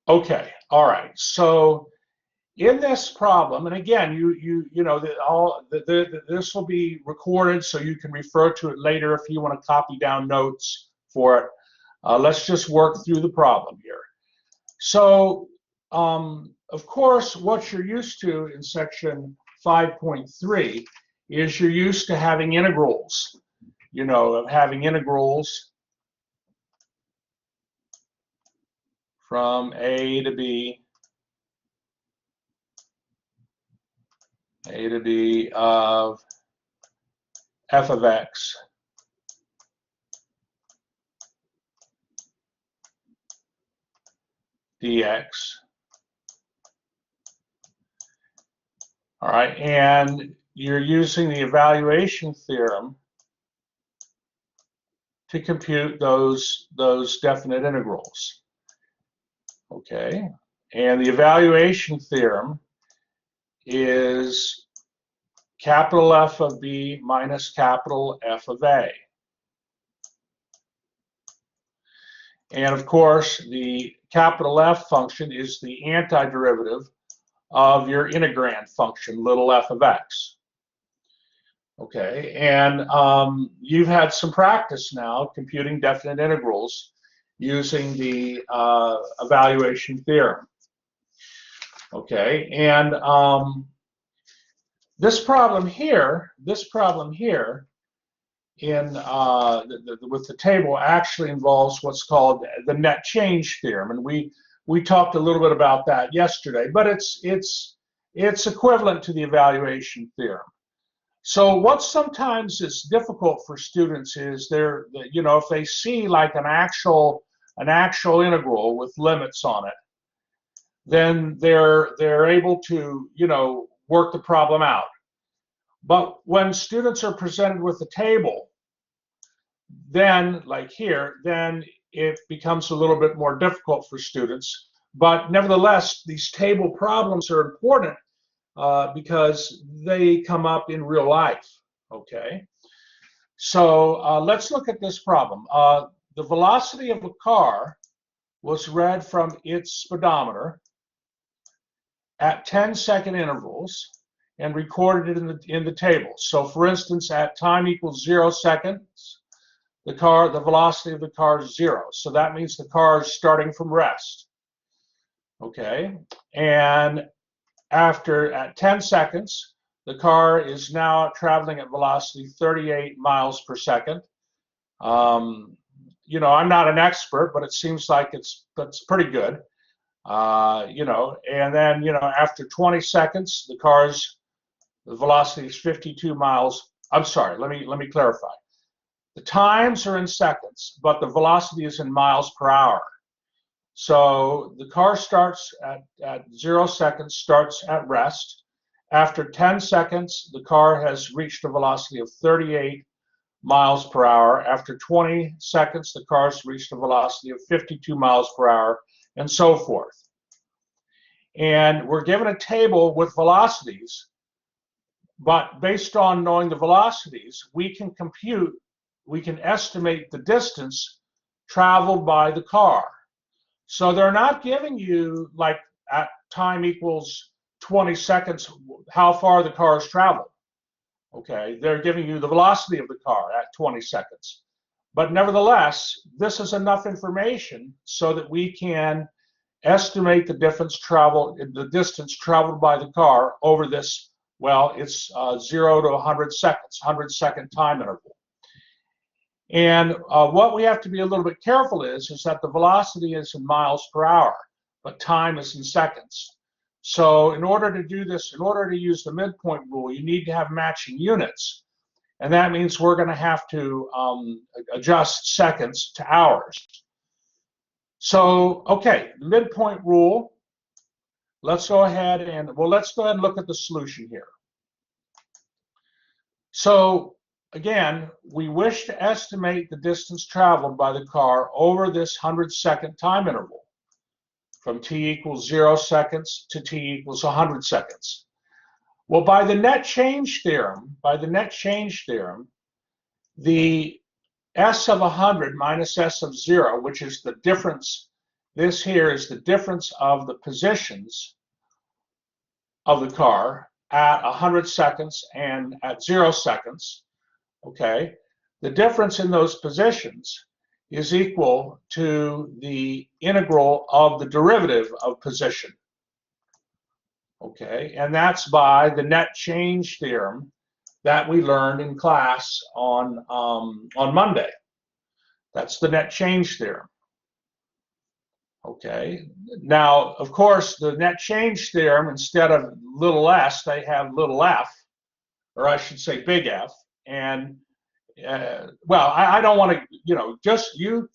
Okay, all right. So in this problem, and again, you know that this will be recorded, so you can refer to it later if you want to copy down notes for it. Let's just work through the problem here. So, of course, what you're used to in section 5.3 is you're used to having integrals. You know, of having integrals from A to B of f of x dx. All right, and you're using the evaluation theorem to compute those definite integrals. Okay, and the evaluation theorem is capital F of B minus capital F of A. And of course, the capital F function is the antiderivative of your integrand function, little f of x. Okay, and you've had some practice now computing definite integrals using the evaluation theorem. Okay, and this problem here in with the table actually involves what's called the net change theorem, and we talked a little bit about that yesterday, but it's equivalent to the evaluation theorem. So what sometimes is difficult for students is you know, if they see like an actual integral with limits on it, then they're able to, you know, work the problem out. But when students are presented with a table, then like here, then it becomes a little bit more difficult for students. But nevertheless, these table problems are important because they come up in real life. Okay, so let's look at this problem. The velocity of a car was read from its speedometer at 10-second intervals and recorded in the table. So for instance, at time equals 0 seconds, the velocity of the car is 0. So that means the car is starting from rest. Okay, and at 10 seconds, the car is now traveling at velocity 38 miles per second. You know, I'm not an expert, but it seems like that's pretty good. You know, and then, you know, after 20 seconds, the velocity is 52 miles. I'm sorry, let me clarify. The times are in seconds, but the velocity is in miles per hour. So the car starts at 0 seconds, starts at rest. After 10 seconds, the car has reached a velocity of 38 miles per hour. After 20 seconds, the car has reached a velocity of 52 miles per hour, and so forth. And we're given a table with velocities, but based on knowing the velocities, we can estimate the distance traveled by the car. So they're not giving you, like, at time equals 20 seconds, how far the car has traveled. Okay, they're giving you the velocity of the car at 20 seconds. But nevertheless, this is enough information so that we can estimate the distance traveled by the car over this, well, it's 0 to 100 seconds, 100-second time interval. And what we have to be a little bit careful is that the velocity is in miles per hour, but time is in seconds. So in order to do this, in order to use the midpoint rule, you need to have matching units. And that means we're going to have to adjust seconds to hours. So, okay, the midpoint rule. Let's go ahead and look at the solution here. So again, we wish to estimate the distance traveled by the car over this 100-second time interval from t equals 0 seconds to t equals 100 seconds. Well, by the net change theorem, the s of 100 minus s of 0, which is the difference This here is the difference of the positions of the car at 100 seconds and at 0 seconds, okay? The difference in those positions is equal to the integral of the derivative of position, okay? And that's by the net change theorem that we learned in class on Monday. That's the net change theorem. Okay, now of course the net change theorem, instead of little s, they have little f, or I should say big F. And well, I don't want to, you know, just you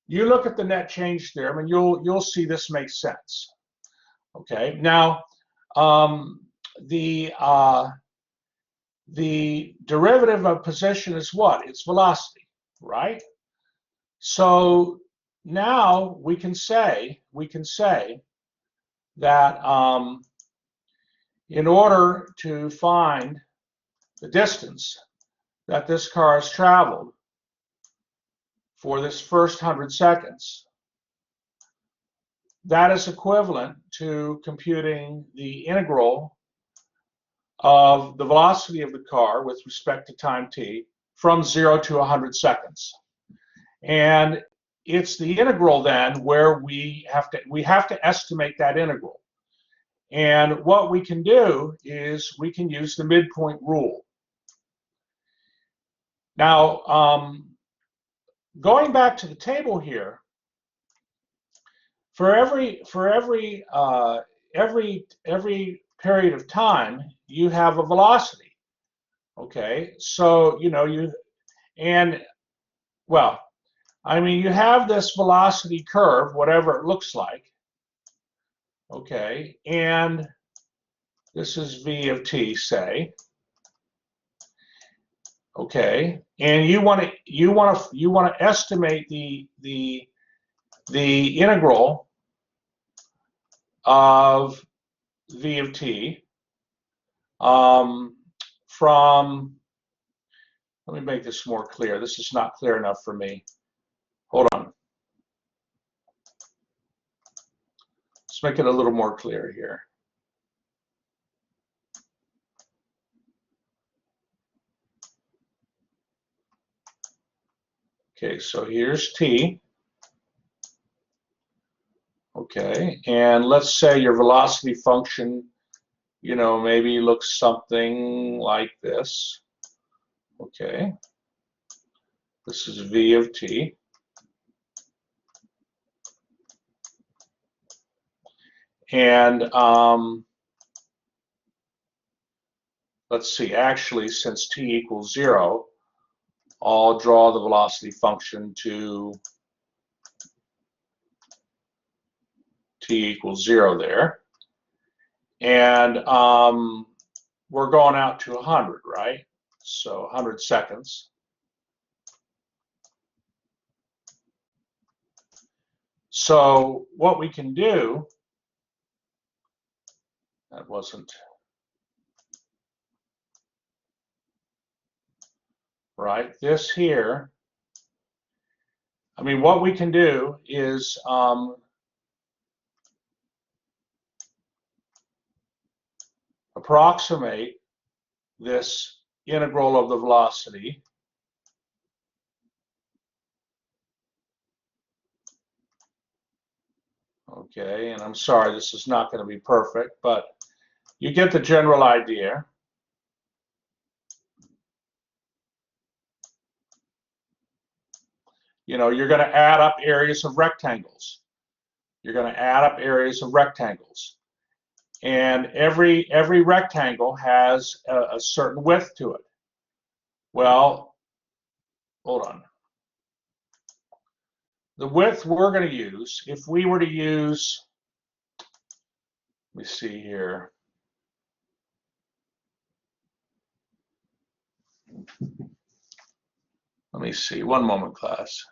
look at the net change theorem and you'll see this makes sense. Okay, now the derivative of position is what? It's velocity, right? So now we can say that in order to find the distance that this car has traveled for this first 100 seconds, that is equivalent to computing the integral of the velocity of the car with respect to time t from 0 to 100 seconds. And it's the integral then where we have to estimate that integral. And what we can do is we can use the midpoint rule. Now, going back to the table here, for every period of time, you have a velocity. Okay, so you know well, I mean, you have this velocity curve, whatever it looks like. Okay, and this is v of t, say. Okay, and you want to estimate the integral of v of t from. Let me make this more clear. This is not clear enough for me. Hold on. Let's make it a little more clear here. Okay, so here's t. Okay, and let's say your velocity function, you know, maybe looks something like this. Okay, this is v of t. And let's see, actually, since t equals 0, I'll draw the velocity function to t equals 0 there. And we're going out to 100, right? So 100 seconds. So what we can do, that wasn't right, this here, I mean, what we can do is approximate this integral of the velocity okay, and I'm sorry, this is not going to be perfect, but you get the general idea. You know, you're going to add up areas of rectangles. You're going to add up areas of rectangles. And every rectangle has a certain width to it. Well, hold on. The width we're going to use, if we were to use, let me see here. Let me see, one moment, class.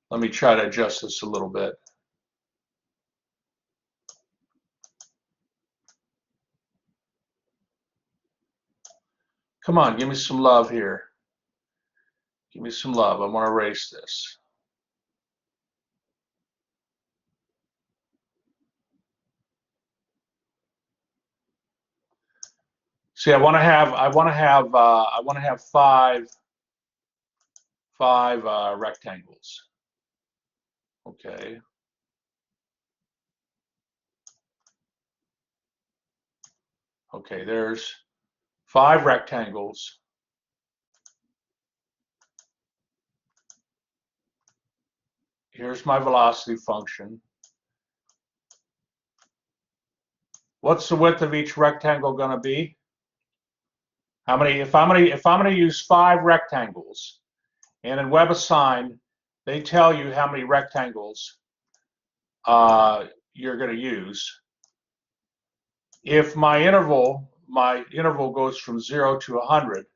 Let me try to adjust this a little bit. Come on, give me some love here. Give me some love. I want to erase this. See, I want to have five rectangles. Okay. Okay, there's 5 rectangles. Here's my velocity function. What's the width of each rectangle going to be? How many? If I'm going to use 5 rectangles, and in WebAssign they tell you how many rectangles you're going to use. If my interval goes from 0 to 100,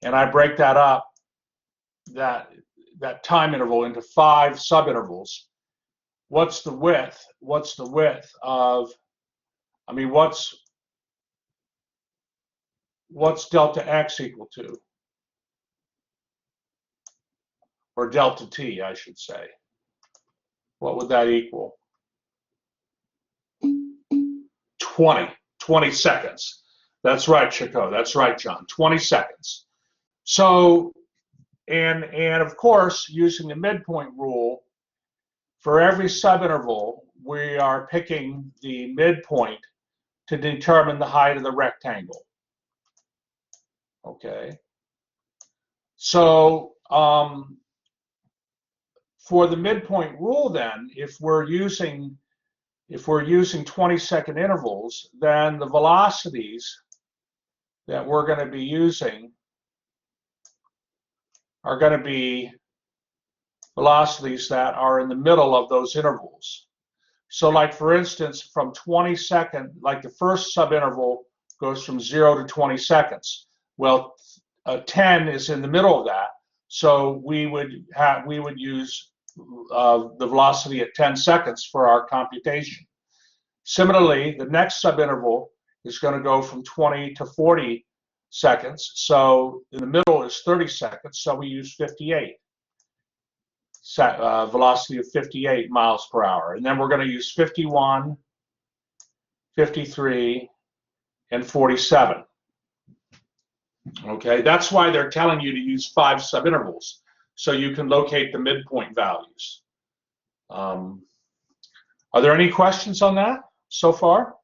and I break that up, that time interval into 5 subintervals, what's the width? What's the width of? I mean, what's delta x equal to? Or delta t, I should say. What would that equal? 20 seconds. That's right, Chico. That's right, John. 20 seconds. So, and of course, using the midpoint rule, for every subinterval, we are picking the midpoint to determine the height of the rectangle. Okay. So, for the midpoint rule, then, if we're using 20-second intervals, then the velocities that we're going to be using are going to be velocities that are in the middle of those intervals. So, like for instance, from 20 seconds, like the first subinterval goes from 0 to 20 seconds. Well, 10 is in the middle of that, so we would use the velocity at 10 seconds for our computation. Similarly, the next subinterval is going to go from 20 to 40 seconds. So in the middle is 30 seconds, so we use 58. Velocity of 58 miles per hour. And then we're going to use 51, 53, and 47. Okay, that's why they're telling you to use 5 subintervals, so you can locate the midpoint values. Are there any questions on that so far?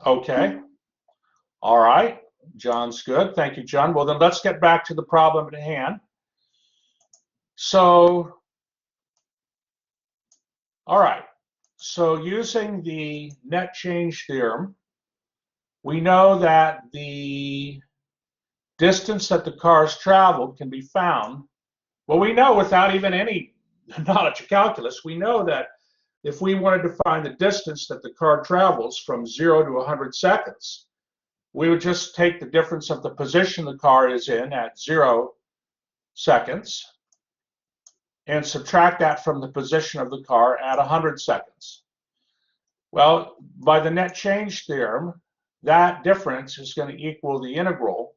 Okay. All right. John's good. Thank you, John. Well, then let's get back to the problem at hand. So, all right. So using the net change theorem, we know that the distance that the cars traveled can be found. Well, we know without even any knowledge of calculus, we know that if we wanted to find the distance that the car travels from 0 to 100 seconds, we would just take the difference of the position the car is in at 0 seconds and subtract that from the position of the car at 100 seconds. Well, by the net change theorem, that difference is going to equal the integral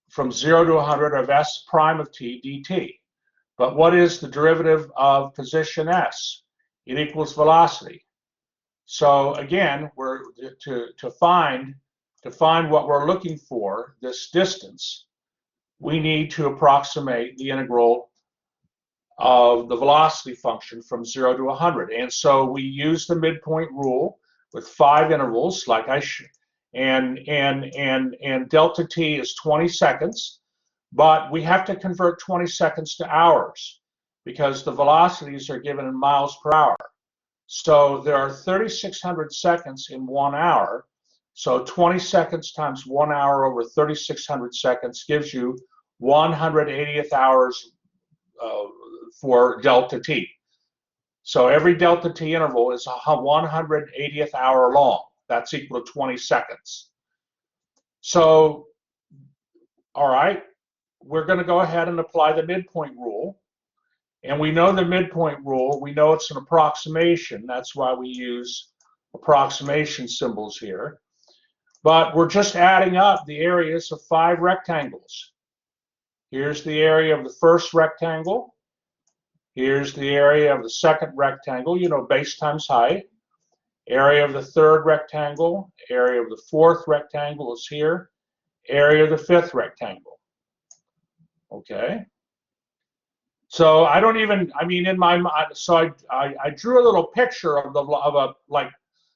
from 0 to 100 of s prime of t dt. But what is the derivative of position s? It equals velocity. So again, we're to find what we're looking for, this distance, we need to approximate the integral of the velocity function from 0 to 100. And so we use the midpoint rule with 5 intervals, like I should, and delta t is 20 seconds, but we have to convert 20 seconds to hours because the velocities are given in miles per hour. So there are 3,600 seconds in 1 hour. So 20 seconds times 1 hour over 3,600 seconds gives you 180th hours for delta t. So every delta t interval is 180th hour long. That's equal to 20 seconds. So, all right, we're going to go ahead and apply the midpoint rule. And we know the midpoint rule. We know it's an approximation. That's why we use approximation symbols here. But we're just adding up the areas of 5 rectangles. Here's the area of the first rectangle. Here's the area of the second rectangle, you know, base times height. Area of the third rectangle, area of the fourth rectangle is here, area of the fifth rectangle. Okay. So I don't even, I mean, in my mind, so I drew a little picture of a like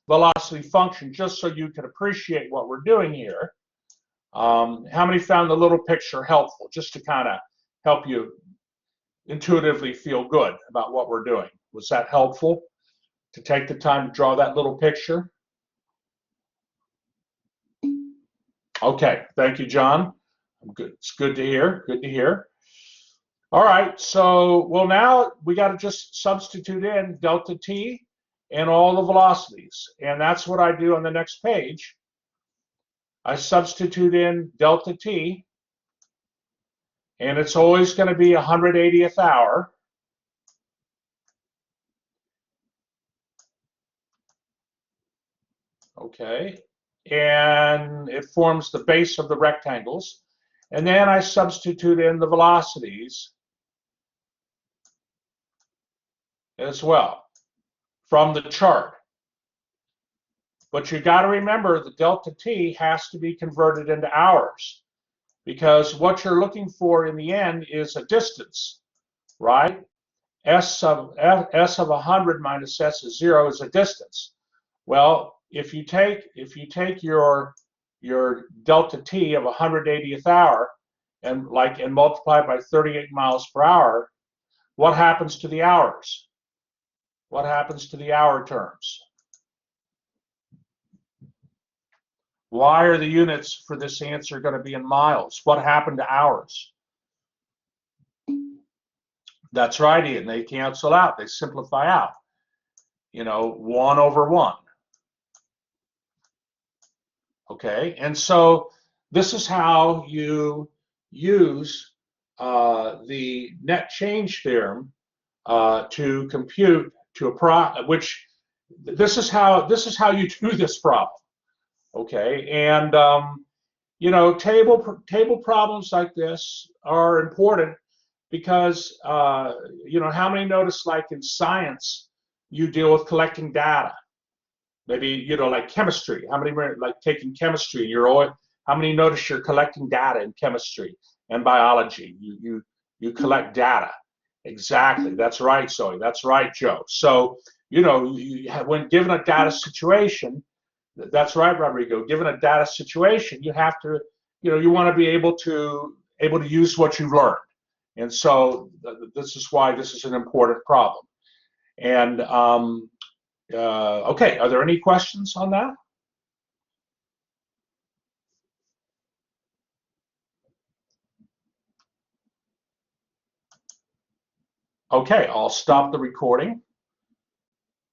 velocity function just so you can appreciate what we're doing here. How many found the little picture helpful, just to kind of help you intuitively feel good about what we're doing? Was that helpful to take the time to draw that little picture? Okay, thank you, John. Good. It's good to hear. Good to hear. All right, so well, now we got to just substitute in delta t and all the velocities, and that's what I do on the next page. I substitute in delta t, and it's always going to be 180th hour. Okay, and it forms the base of the rectangles. And then I substitute in the velocities as well from the chart. But you got to remember the delta t has to be converted into hours, because what you're looking for in the end is a distance, right? S of 100 minus S of 0 is a distance. Well, if you take your delta t of 180th hour and multiply by 38 miles per hour, what happens to the hours? What happens to the hour terms? Why are the units for this answer going to be in miles? What happened to hours? That's right, Ian. They cancel out. They simplify out. You know, 1 over 1. Okay, and so this is how you use the net change theorem to compute which this is how you do this problem. Okay, and you know, table problems like this are important because you know, how many notice, like in science, you deal with collecting data? Maybe, you know, like chemistry. How many, like taking chemistry, how many notice you're collecting data in chemistry and biology? You collect data. Exactly. That's right, Zoe. That's right, Joe. So, you know, when given a data situation, that's right, Rodrigo. Given a data situation, you have to, you know, you want to be able to use what you've learned. And so this is why this is an important problem. And okay, are there any questions on that? Okay, I'll stop the recording.